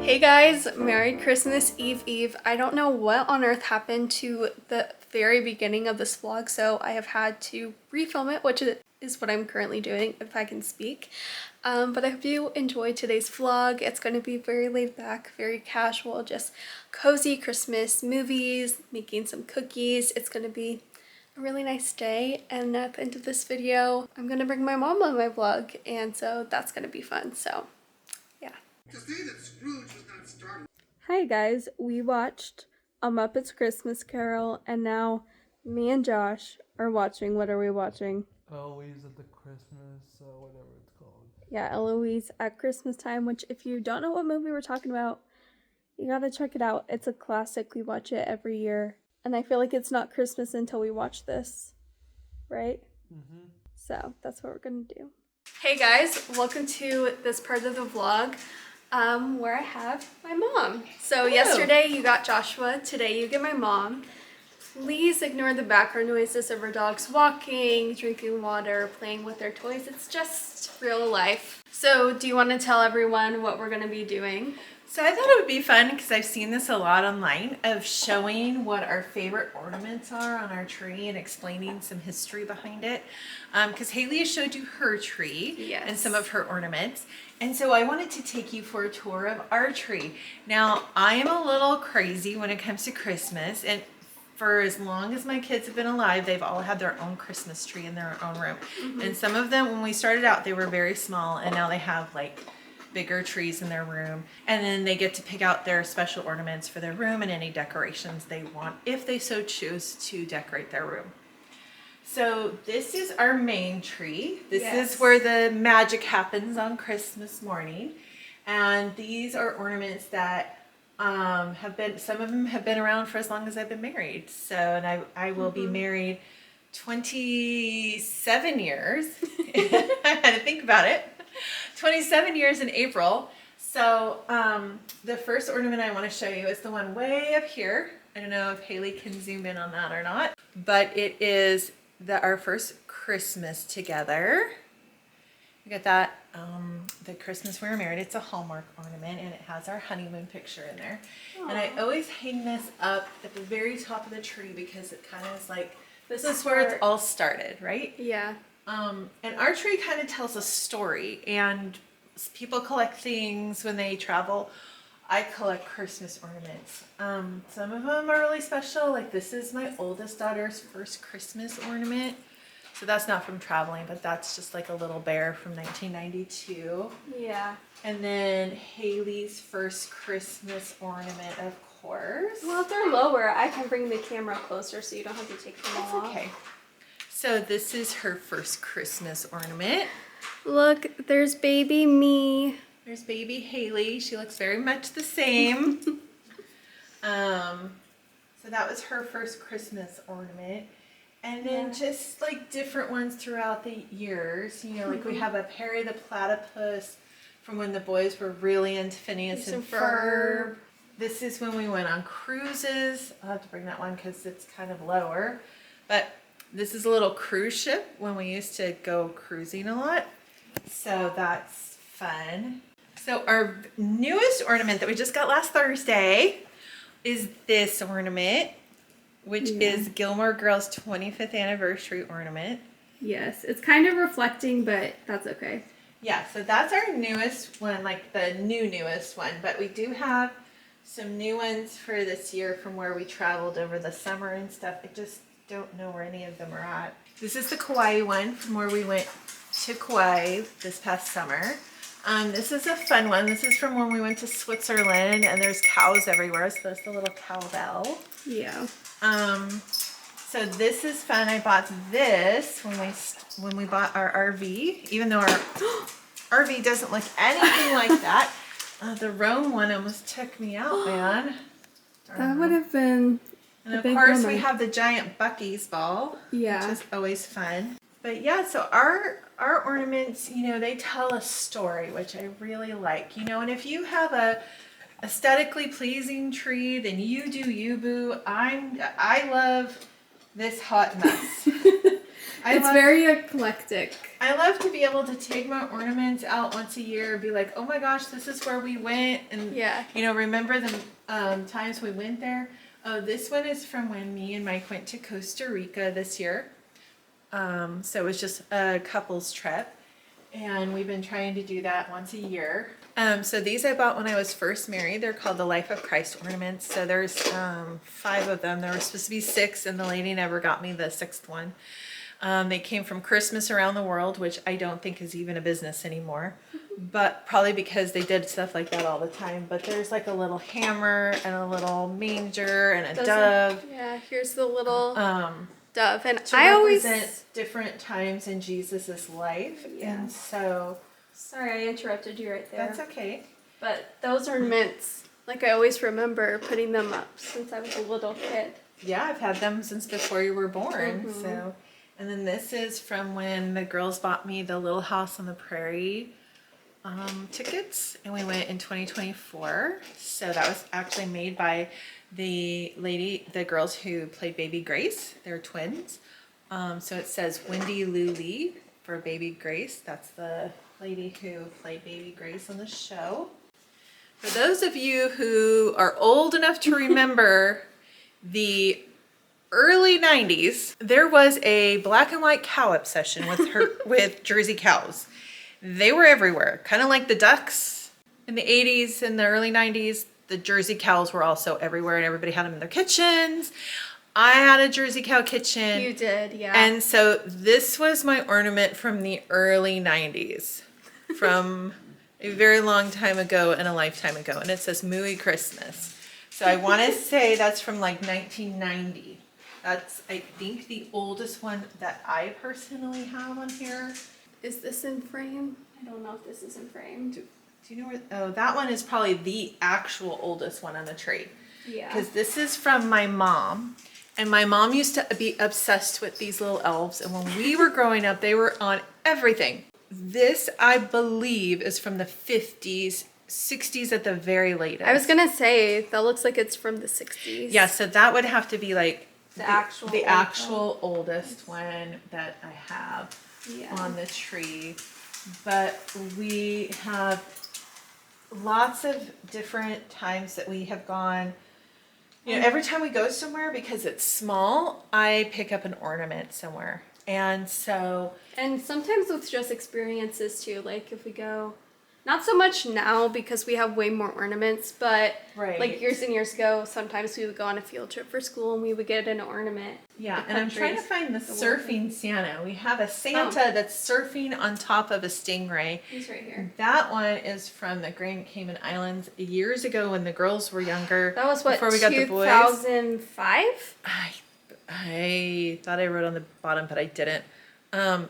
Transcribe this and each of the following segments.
Hey guys, Merry Christmas Eve. I don't know what on earth happened to the very beginning of this vlog, so I have had to refilm it, which is what I'm currently doing, if I can speak. But I hope you enjoyed today's vlog. It's going to be very laid back, very casual, just cozy Christmas movies, making some cookies. It's going to be a really nice day, and at the end of this video, I'm going to bring my mom on my vlog, and so that's going to be fun, so yeah. To say that Scrooge was not startled. Hi guys, we watched A Muppet's Christmas Carol, and now me and Josh are watching. What are we watching? Eloise at the Christmas, whatever it's called. Yeah, Eloise at Christmas Time, which if you don't know what movie we're talking about, you gotta check it out. It's a classic. We watch it every year. And I feel like it's not Christmas until we watch this, right? Mm-hmm. So that's what we're gonna do. Hey guys, welcome to this part of the vlog. Where I have my mom. So yesterday you got Joshua, today you get my mom. Please ignore the background noises of our dogs walking, drinking water, playing with their toys. It's just real life. So do you want to tell everyone what we're going to be doing? So I thought it would be fun because I've seen this a lot online of showing what our favorite ornaments are on our tree and explaining some history behind it. Because Haley has showed you her tree and some of her ornaments. And so I wanted to take you for a tour of our tree. Now, I am a little crazy when it comes to Christmas, and for as long as my kids have been alive, they've all had their own Christmas tree in their own room. Mm-hmm. And some of them, when we started out, they were very small, and now they have like bigger trees in their room, and then they get to pick out their special ornaments for their room and any decorations they want if they so choose to decorate their room. So this is our main tree. This is where the magic happens on Christmas morning, and these are ornaments that some of them have been around for as long as I've been married. So, and I will be married 27 years. I had to think about it. 27 years in April. So the first ornament I want to show you is the one way up here. I don't know if Haley can zoom in on that or not, but it is our first Christmas together. We got that the Christmas we were married. It's a Hallmark ornament, and it has our honeymoon picture in there. Aww. And I always hang this up at the very top of the tree because it kind of is like, this is where it's all started, right? Yeah. And our tree kind of tells a story, and people collect things when they travel. I collect Christmas ornaments. Some of them are really special. Like this is my oldest daughter's first Christmas ornament. So that's not from traveling, but that's just like a little bear from 1992. Yeah. And then Haley's first Christmas ornament, of course. Well, if they're lower, I can bring the camera closer so you don't have to take them off. Okay. So this is her first Christmas ornament. Look, there's baby me. There's baby Haley. She looks very much the same. So that was her first Christmas ornament. And then just like different ones throughout the years. You know, like we have a Perry the Platypus from when the boys were really into Phineas and Ferb. This is when we went on cruises. I'll have to bring that one because it's kind of lower. But this is a little cruise ship when we used to go cruising a lot. So that's fun. So our newest ornament that we just got last Thursday is this ornament, which is Gilmore Girls' 25th anniversary ornament. Yes, it's kind of reflecting, but that's okay. Yeah, so that's our newest one, like the newest one. But we do have some new ones for this year from where we traveled over the summer and stuff. I just don't know where any of them are at. This is the Kauai one from where we went to Kauai this past summer. This is a fun one. This is from when we went to Switzerland, and there's cows everywhere, so there's the little cowbell. Yeah. So this is fun. I bought this when we bought our RV, even though our RV doesn't look anything like that. The Rome one almost took me out, man. That would have been. And of course, we have the giant Buc-ee's ball, which is always fun. But yeah, so our ornaments, you know, they tell a story, which I really like. You know, and if you have a aesthetically pleasing tree, then you do you, boo. I love this hot mess. It's very eclectic. I love to be able to take my ornaments out once a year and be like, oh my gosh, this is where we went. And, you know, remember the times we went there. Oh, this one is from when me and Mike went to Costa Rica this year. So it was just a couple's trip. And we've been trying to do that once a year. So these I bought when I was first married. They're called the Life of Christ ornaments. So there's 5 of them. There were supposed to be 6, and the lady never got me the 6th one. They came from Christmas Around the World, which I don't think is even a business anymore, but probably because they did stuff like that all the time. But there's like a little hammer and a little manger and a dove. Yeah, here's the little dove. And to I represent always different times in Jesus's life. Yeah. And so sorry I interrupted you right there. that's okay. But those ornaments, like I always remember putting them up since I was a little kid. Yeah, I've had them since before you were born. So, and then this is from when the girls bought me the Little House on the Prairie tickets, and we went in 2024. So that was actually made by the girls who played Baby Grace. They're twins. So it says Wendy Lou Lee for Baby Grace. That's the lady who played Baby Grace on the show. For those of you who are old enough to remember the early 90s, there was a black and white cow obsession with Jersey cows. They were everywhere, kind of like the ducks in the 80s and the early 90s. The Jersey cows were also everywhere, and everybody had them in their kitchens. I had a Jersey cow kitchen. You did, yeah. And so this was my ornament from the early 90s, from a very long time ago and a lifetime ago. And it says Mooey Christmas. So I want to say that's from like 1990. That's, I think, the oldest one that I personally have on here. Is this in frame? I don't know if this is in frame. Do you know where? Oh, that one is probably the actual oldest one on the tree. Yeah. Because this is from my mom. And my mom used to be obsessed with these little elves. And when we were growing up, they were on everything. This, I believe, is from the 50s, 60s at the very latest. I was going to say, that looks like it's from the 60s. Yeah, so that would have to be like the actual oldest one that I have on the tree. But we have lots of different times that we have gone. You know, every time we go somewhere, because it's small, I pick up an ornament somewhere. And so... And sometimes with just experiences too, like if we go... Not so much now because we have way more ornaments, but like years and years ago, sometimes we would go on a field trip for school and we would get an ornament. Yeah, and I'm trying to find the surfing Santa. We have a Santa that's surfing on top of a stingray. He's right here. That one is from the Grand Cayman Islands years ago when the girls were younger. That was what, before we got the boys. 2005? I thought I wrote on the bottom, but I didn't.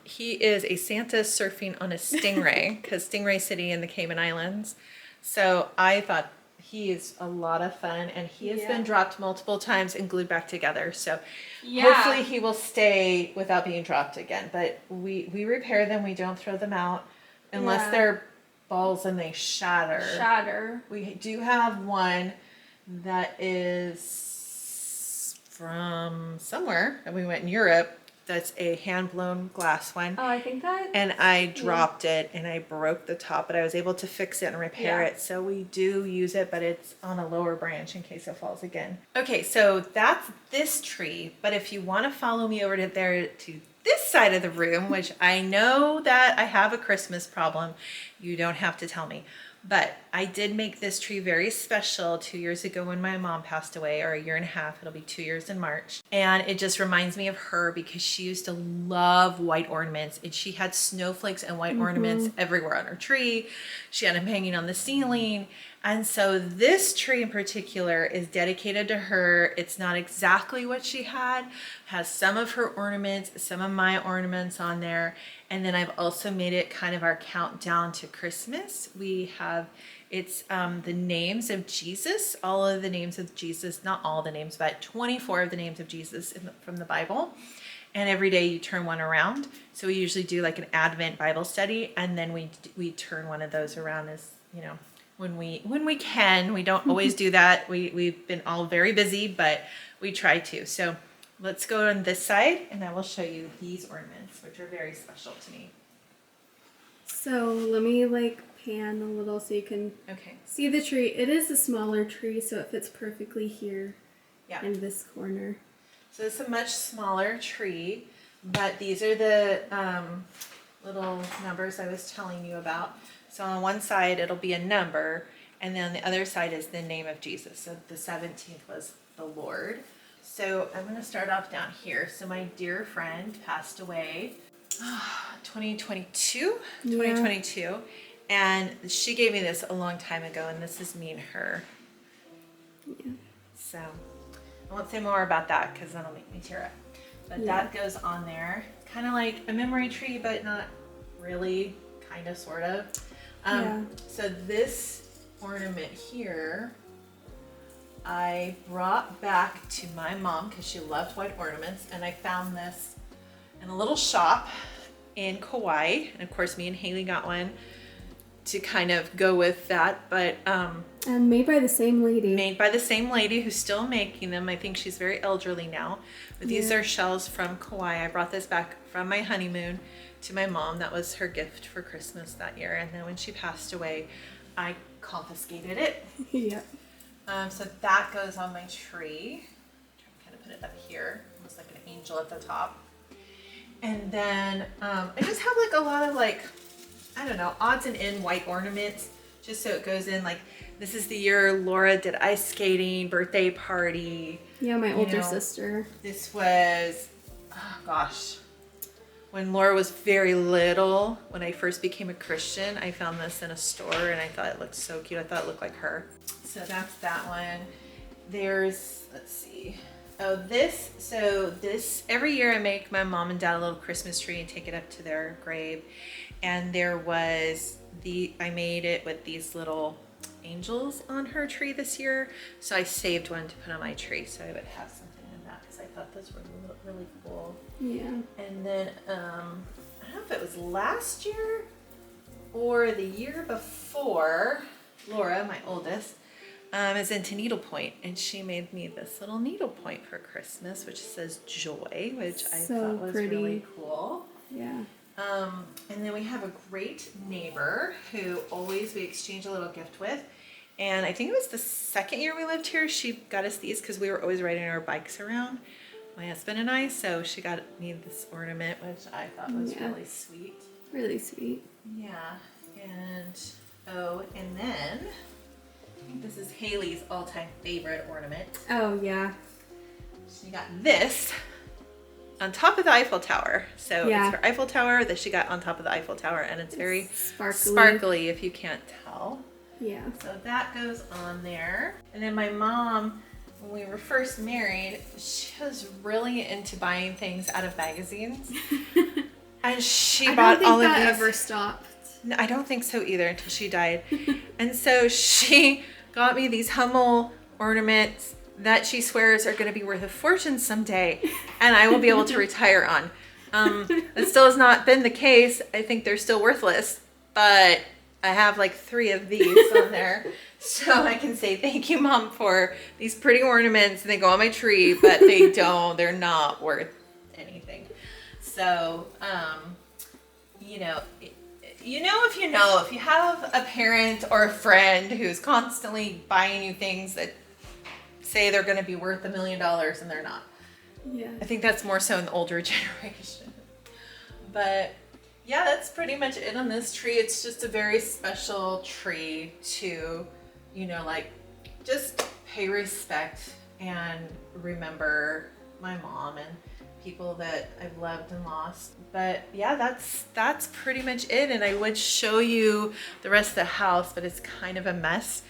He is a Santa surfing on a stingray, because Stingray City in the Cayman Islands. So I thought he is a lot of fun, and he has been dropped multiple times and glued back together. So hopefully he will stay without being dropped again. But we repair them. We don't throw them out unless they're balls and they shatter. We do have one that is from somewhere, and we went in Europe. That's a hand-blown glass one. Oh, I think that... And I dropped it, and I broke the top, but I was able to fix it and repair it. So we do use it, but it's on a lower branch in case it falls again. Okay, so that's this tree. But if you want to follow me over to this side of the room, which I know that I have a Christmas problem, you don't have to tell me. But I did make this tree very special 2 years ago when my mom passed away, or a year and a half. It'll be 2 years in March. And it just reminds me of her because she used to love white ornaments, and she had snowflakes and white ornaments everywhere on her tree. She had them hanging on the ceiling. And so this tree in particular is dedicated to her. It's not exactly what she had. It has some of her ornaments, some of my ornaments on there. And then I've also made it kind of our countdown to Christmas. We have, it's the names of Jesus, all of the names of Jesus, not all the names, but 24 of the names of Jesus from the Bible. And every day you turn one around. So we usually do like an Advent Bible study, and then we turn one of those around as, you know, when we can. We don't always do that. We've been all very busy, but we try to. So let's go on this side and I will show you these ornaments, which are very special to me. So let me like pan a little so you can see the tree. It is a smaller tree, so it fits perfectly here in this corner. So it's a much smaller tree, but these are the little numbers I was telling you about. So on one side it'll be a number, and then on the other side is the name of Jesus. So the 17th was the Lord. So I'm going to start off down here. So my dear friend passed away 2022, and she gave me this a long time ago, and this is me and her. Yeah. So I won't say more about that because that'll make me tear up. But that goes on there. It's kind of like a memory tree, but not really, kind of, sort of. So this ornament here, I brought back to my mom because she loved white ornaments, and I found this in a little shop in Kauai. And of course, me and Haley got one to kind of go with that, but and made by the same lady. Made by the same lady who's still making them. I think she's very elderly now. But these are shells from Kauai. I brought this back from my honeymoon to my mom. That was her gift for Christmas that year. And then when she passed away, I confiscated it. So that goes on my tree. I'm trying to kind of put it up here. Looks like an angel at the top. And then I just have like a lot of like, I don't know, odds and end white ornaments, just so it goes in. Like, this is the year Laura did ice skating, birthday party. Yeah, my older sister. This was, oh gosh, when Laura was very little, when I first became a Christian, I found this in a store and I thought it looked so cute. I thought it looked like her. So that's that one. There's, let's see. Oh, this, so this, every year I make my mom and dad a little Christmas tree and take it up to their grave. And there was I made it with these little angels on her tree this year. So I saved one to put on my tree so I would have something in that because I thought those were really cool. Yeah. And then, I don't know if it was last year or the year before, Laura, my oldest, is into needlepoint, and she made me this little needlepoint for Christmas, which says joy, which I thought was really cool. Yeah. And then we have a great neighbor who always we exchange a little gift with. And I think it was the second year we lived here, she got us these because we were always riding our bikes around, my husband and I. So she got me this ornament, which I thought was really sweet. Really sweet. Yeah. And, and then I think this is Haley's all-time favorite ornament. Oh, yeah. She got this on top of the Eiffel Tower. So it's her Eiffel Tower that she got on top of the Eiffel Tower, and it's very sparkly if you can't tell. Yeah. So that goes on there. And then my mom, when we were first married, she was really into buying things out of magazines. And she bought all of these. I don't think that ever stopped. No, I don't think so either until she died. And so she got me these Hummel ornaments that she swears are going to be worth a fortune someday, and I will be able to retire on. That still has not been the case. I think they're still worthless, but I have like 3 of these on there. So I can say thank you, Mom, for these pretty ornaments. They go on my tree, but they're not worth anything. So, if you have a parent or a friend who's constantly buying you things that say they're going to be worth $1 million and they're not. Yeah. I think that's more so in the older generation. But yeah, that's pretty much it on this tree. It's just a very special tree to, just pay respect and remember my mom and people that I've loved and lost. But yeah, that's pretty much it. And I would show you the rest of the house, but it's kind of a mess.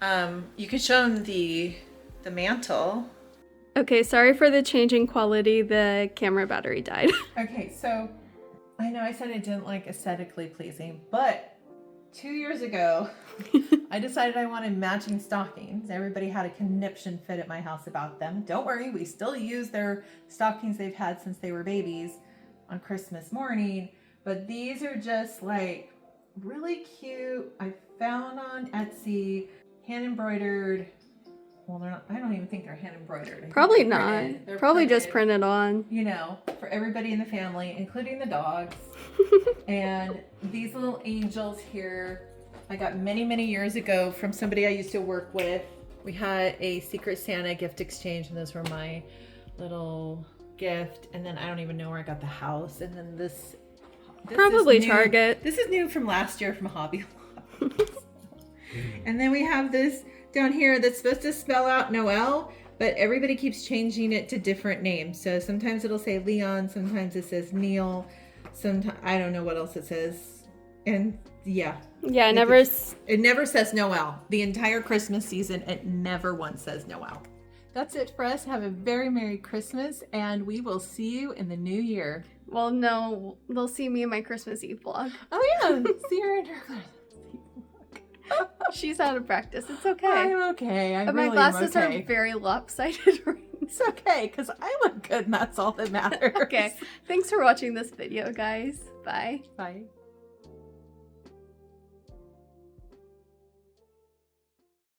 You can show them the mantle. Okay, sorry for the changing quality. The camera battery died. Okay, so I know I said it didn't like aesthetically pleasing, but 2 years ago, I decided I wanted matching stockings. Everybody had a conniption fit at my house about them. Don't worry, we still use their stockings they've had since they were babies on Christmas morning. But these are just like really cute. I found on Etsy hand embroidered well, they're not, I don't even think they're hand embroidered. I think Probably they're not. printed. They're Probably just printed, printed on. you know, for everybody in the family, including the dogs. And these little angels here, I got many, many years ago from somebody I used to work with. We had a Secret Santa gift exchange, and those were my little gift. And then I don't even know where I got the house. And then this Probably is new. Target. This is new from last year from Hobby Lobby. And then we have this down here that's supposed to spell out Noel, but everybody keeps changing it to different names. So sometimes it'll say Leon, sometimes it says Neil, sometimes I don't know what else it says. And yeah. Yeah, it never says Noel. The entire Christmas season, it never once says Noel. That's it for us. Have a very Merry Christmas, and we will see you in the new year. Well, no, they'll see me in my Christmas Eve vlog. Oh yeah, see her in her Christmas Eve vlog. She's out of practice. It's okay. I'm okay. I But really my glasses am okay. are very lopsided rings. It's okay, because I look good, and that's all that matters. Okay. Thanks for watching this video, guys. Bye. Bye.